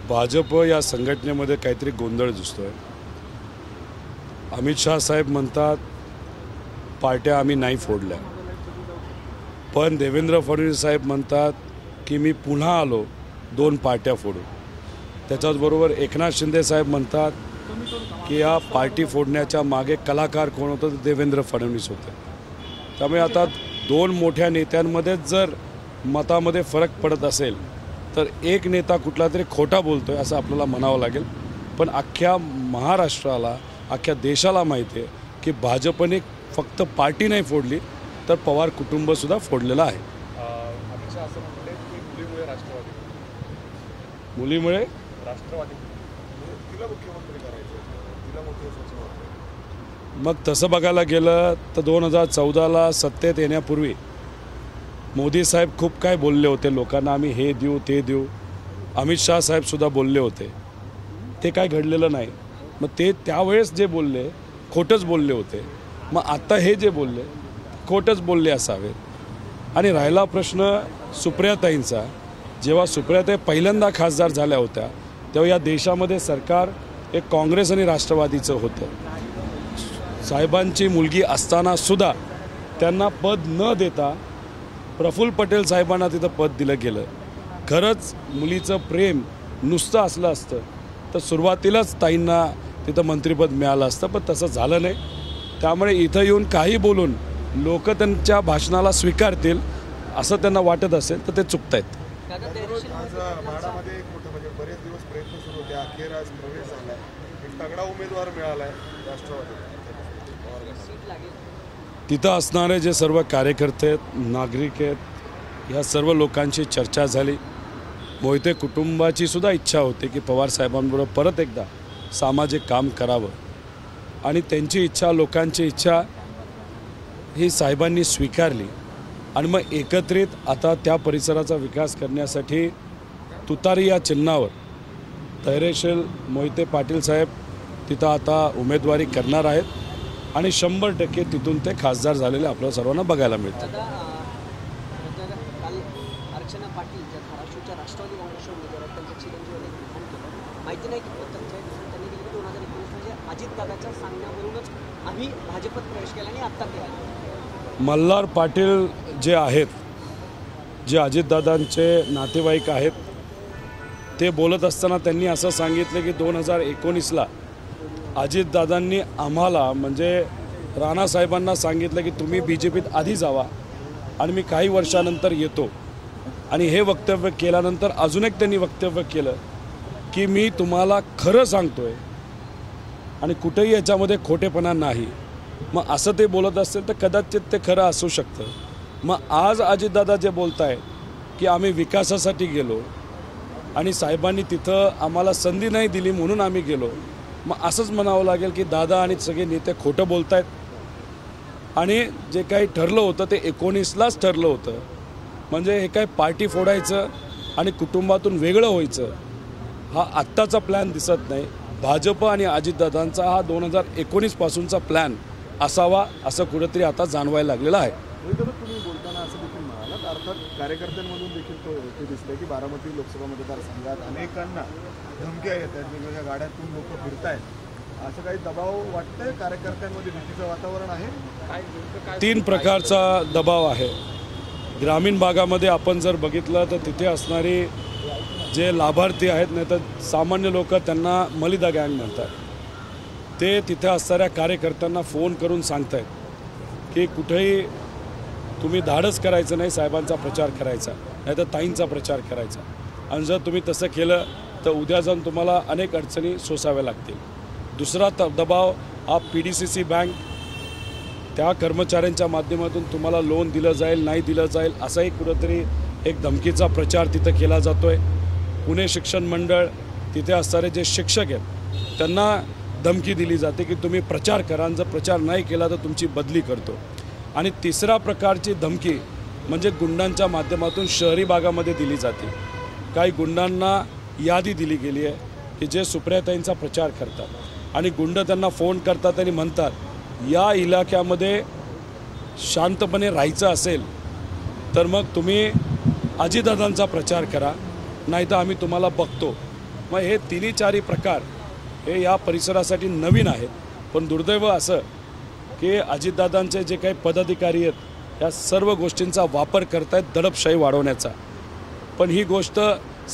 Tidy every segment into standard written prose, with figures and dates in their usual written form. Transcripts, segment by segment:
भाजप या संघटनेमध्ये काहीतरी गोंधळ दिसतोय। अमित शाह साहेब म्हणतात पार्ट्या आम्ही नाही फोडल्या, पण देवेंद्र फडणवीस साहेब म्हणतात की मी पुन्हा आलो 2 पार्ट्या फोडून। त्याच्याबरोबर एकनाथ शिंदे साहेब म्हणतात की या पार्टी फोडण्याच्या मागे कलाकार कोण होतं, तर देवेंद्र फडणवीस होते। त्यामुळे आता 2 मोठ्या नेत्यांमध्येच जर मतामध्ये फरक पडत असेल तर एक नेता कुठला तरी खोटा बोलतोय असं आपल्याला म्हणावं लागेल। पण अख्ख्या महाराष्ट्राला, अख्ख्या देशाला माहिती आहे की भाजपने फक्त पार्टी नाही फोडली तर पवार कुटुंबसुद्धा फोडलेलं आहे। अमित शाह असं म्हणले की मुलीमुळे राष्ट्रवादी, मुलीमुळे राष्ट्रवादी तिला मुख्यमंत्री करायचं, तिला मोठी सूचना होती। मग तसं बघायला गेलं तर 2014ला सत्तेत येण्यापूर्वी मोदी साहेब खूप काय बोलले होते लोकांना, आम्ही हे देऊ ते देऊ। अमित शाह साहेबसुद्धा बोलले होते, ते काय घडलेलं नाही। मग ते त्यावेळेस जे बोलले खोटंच बोलले होते, मग आता हे जे बोलले खोटंच बोलले असावेत। आणि राहिला प्रश्न सुप्रियाताईंचा, जेव्हा सुप्रियाताई पहिल्यांदा खासदार झाल्या होत्या तेव्हा या देशामध्ये सरकार एक काँग्रेस आणि राष्ट्रवादीचं होतं। साहेबांची मुलगी असतानासुद्धा त्यांना पद न देता प्रफुल्ल पटेल साहेबांना तिथं पद दिलं गेलं। खरंच मुलीचं प्रेम नुसतं असलं असतं तर सुरुवातीलाच ताईंना तिथं मंत्रिपद मिळालं असतं, पण तसं झालं नाही। त्यामुळे इथं येऊन काही बोलून लोक त्यांच्या भाषणाला स्वीकारतील असं त्यांना वाटत असेल तर ते चुकत आहेत। आज म्हाडामध्ये एक मोठं म्हणजे बरेच दिवस प्रयत्न सुरू होते, अखेर आज प्रवेश झाला, एक तगडा उमेदवार मिळाला आहे राष्ट्रवादी। तिथं असणारे जे सर्व कार्यकर्ते आहेत, नागरिक आहेत, ह्या सर्व लोकांची चर्चा झाली। मोहिते कुटुंबाची सुद्धा इच्छा होती की पवार साहेबांबरोबर परत एकदा सामाजिक काम करावं, आणि त्यांची इच्छा, लोकांची इच्छा ही साहेबांनी स्वीकारली। आणि मग एकत्रित आता त्या परिसराचा विकास करण्यासाठी तुतारी या चिन्हावर धैर्यशील मोहिते पाटील साहेब तिथं आता उमेदवारी करणार आहेत, आणि 100% तिथून ते खासदार झालेले आपल्याला सर्वांना बघायला मिळतात। अर्चना पाटील ज्या धाराशिवच्या राष्ट्रवादी काँग्रेसच्या उमेदवार आहेत, त्यांच्या चिरंजीवाने विधान केलं, माहिती नाही की त्यांनी दिली की 2019 म्हणजे अजितदादाच्या सांगण्यावरूनच आम्ही भाजपत प्रवेश केला आणि आत्ता केला। मल्हार पाटील जे आहेत, जे अजितदादांचे नातेवाईक आहेत, ते बोलत असताना त्यांनी असं सांगितलं की 2019ला अजितदादांनी आम्हाला म्हणजे राणासाहेबांना सांगितलं की तुम्ही BJPत आधी जावा आणि मी काही वर्षानंतर येतो। आणि हे वक्तव्य केल्यानंतर अजून एक त्यांनी वक्तव्य केलं की मी तुम्हाला खरं सांगतोय आणि कुठेही याच्यामध्ये खोटेपणा नाही। मग असं ते बोलत असेल तर कदाचित ते खरं असू शकतं। मग आज अजितदादा जे बोलत आहेत की आम्ही विकासासाठी गेलो आणि साहेबांनी तिथं आम्हाला संधी नाही दिली म्हणून आम्ही गेलो, मग असंच म्हणावं लागेल की दादा आणि सगळे नेते खोटं बोलत आहेत, आणि जे काही ठरलं होतं ते 19लाच ठरलं होतं। म्हणजे हे काय पार्टी फोडायचं आणि कुटुंबातून वेगळं व्हायचं हा आत्ताचा प्लॅन दिसत नाही। भाजप आणि अजितदादांचा हा 2019 पासूनचा प्लॅन असावा असं कुठेतरी आता जाणवायला लागलेलं आहे। तुम्ही बोलताना असं देखील म्हणालात, अर्थात कार्यकर्त्यांमधून देखील ते दिसतंय की बारामती लोकसभा मतदारसंघात अनेकांना धमक्या येत आहेत, वेगवेगळ्या गाड्यातून लोक फिरत आहेत, असं काही दबाव वाटतंय कार्यकर्त्यांमध्ये, भीतीचं वातावरण आहे? 3 प्रकारचा दबाव आहे। ग्रामीण भागामध्ये आपण जर बघितलं तर तिथे असणारे जे लाभार्थी आहेत, नाही तर सामान्य लोक त्यांना मलिदा गँग म्हणतात, ते तिथे असणाऱ्या कार्यकर्त्यांना फोन करून सांगत आहेत की कुठेही तुम्ही धाडस करायचं नाही, साहेबांचा प्रचार करायचा, नाही तर ताईंचा प्रचार करायचा, आणि जर तुम्ही तसं केलं तर उद्या जाऊन तुम्हाला अनेक अडचणी सोसाव्या लागतील। दुसरा दबाव हा PDCC बँक, त्या कर्मचाऱ्यांच्या माध्यमातून तुम्हाला लोन दिलं जाईल, नाही दिलं जाईल, असाही कुठंतरी एक धमकीचा प्रचार तिथं केला जातो आहे। पुणे शिक्षण मंडळ, तिथे असणारे जे शिक्षक आहेत त्यांना धमकी दिली जाते की तुम्ही प्रचार करा, जर प्रचार नाही केला तर तुमची बदली करतो। आणि तिसरा प्रकारची धमकी म्हणजे गुंडांच्या माध्यमातून शहरी भागामध्ये दिली जाते। काही गुंडांना यादी दिली गेली आहे की जे सुप्रियाताईंचा प्रचार करतात, आणि गुंड त्यांना फोन करतात आणि म्हणतात या इलाक्यामध्ये शांतपणे राहायचं असेल तर मग तुम्ही अजितदादांचा प्रचार करा, नाही तर आम्ही तुम्हाला बघतो। मग हे तिन्ही चारही प्रकार हे या परिसरासाठी नवीन आहेत. पण दुर्दैव असं की अजितदादांचे जे काही पदाधिकारी आहेत या सर्व गोष्टींचा वापर करतायत दडपशाही वाढवण्याचा. पण ही गोष्ट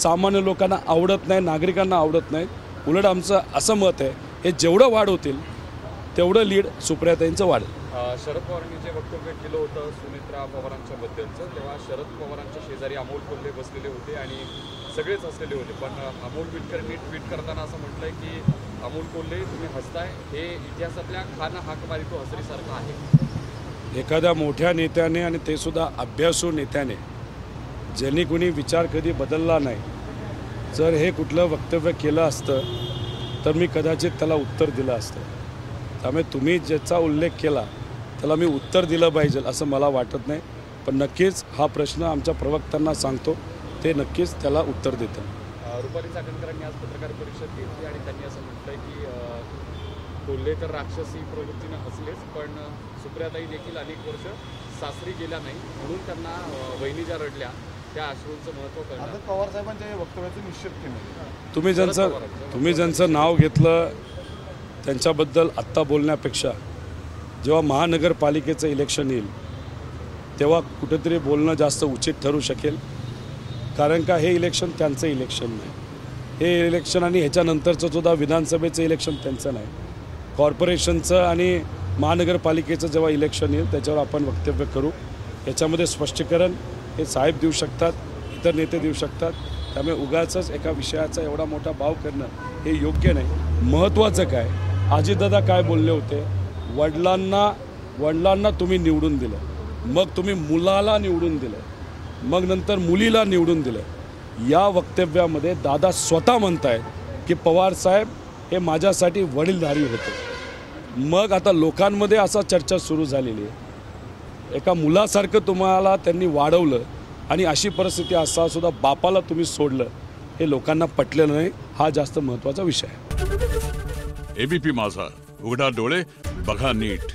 सामान्य लोकांना आवडत नाही, नागरिकांना आवडत नाही. उलट आमचं असं मत आहे हे जेवढं वाढवतील तेवढं लीड सुप्रियाताईंचं वाढेल. शरद पवारांनी जे वक्तव्य केलं होतं सुनेत्रा पवारांच्या बद्दलचं, तेव्हा शरद पवारांच्या शेजारी अमोल कोल्हे बसलेले होते आणि सगळेच हसलेले होते. पण अमोल विटकरांनी ट्विट करताना असं म्हटलंय की अमोल कोल्हे तुम्ही हसताय, हे इतिहासातल्या खाना हाक मारी तो हसरीसारखं आहे. एखाद्या मोठ्या नेत्याने आणि ते सुद्धा अभ्यासू नेत्याने ज्यांनी कुणी विचार कधी बदलला नाही जर हे कुठलं वक्तव्य केलं असतं तर मी कदाचित त्याला उत्तर दिलं असतं. त्यामुळे तुम्ही ज्याचा उल्लेख केला त्याला मी उत्तर दिलं पाहिजे असं मला वाटत नाही. पण नक्कीच हा प्रश्न आमच्या प्रवक्त्यांना सांगतो, ते नक्कीच त्याला उत्तर देतील. रुपाली चाकणकरांनी आज पत्रकार परिषद घेतली आणि त्यांनी असं म्हटलंय की कोल्हे तर राक्षसी प्रवृत्तीनं हसलेच, पण सुप्रियाताई देखील अनेक वर्ष सासरी गेल्या नाही म्हणून त्यांना वहिनी ज्या रडल्या त्या अश्रूंचं महत्त्व कळलं. आता पवार साहेबांच्या वक्तव्याचं निश्चित केलं. तुम्ही ज्यांचं नाव घेतलं त्यांच्याबद्दल आत्ता बोलण्यापेक्षा जेव्हा महानगरपालिकेचं इलेक्शन येईल तेव्हा कुठेतरी बोलणं जास्त उचित ठरू शकेल. कारण का हे इलेक्शन त्यांचं इलेक्शन नाही. हे इलेक्शन आणि ह्याच्यानंतरचं सुद्धा विधानसभेचं इलेक्शन त्यांचं नाही. कॉर्पोरेशनचं आणि महानगरपालिकेचं जेव्हा इलेक्शन येईल त्याच्यावर आपण वक्तव्य करू. याच्यामध्ये स्पष्टीकरण हे साहेब देऊ शकतात, इतर नेते देऊ शकतात. त्यामुळे उगाचच एका विषयाचा एवढा मोठा भाव करणं हे योग्य नाही. महत्त्वाचं काय, अजितदादा काय बोलले होते, वडिलांना तुम्ही निवडून दिलं, मग तुम्ही मुलाला निवडून दिलं, मग नंतर मुलीला निवडून दिलं. या वक्तव्यामध्ये दादा स्वतः म्हणतायत की पवारसाहेब हे माझ्यासाठी वडीलधारी होते. मग आता लोकांमध्ये असा चर्चा सुरू झालेली आहे. एका मुलासारखं तुम्हाला त्यांनी वाढवलं आणि अशी परिस्थिती असता सुद्धा बापाला तुम्ही सोडलं, हे लोकांना पटलेलं नाही. हा जास्त महत्त्वाचा विषय आहे. एबीपी माझा, उघडा डोळे बघा नीट.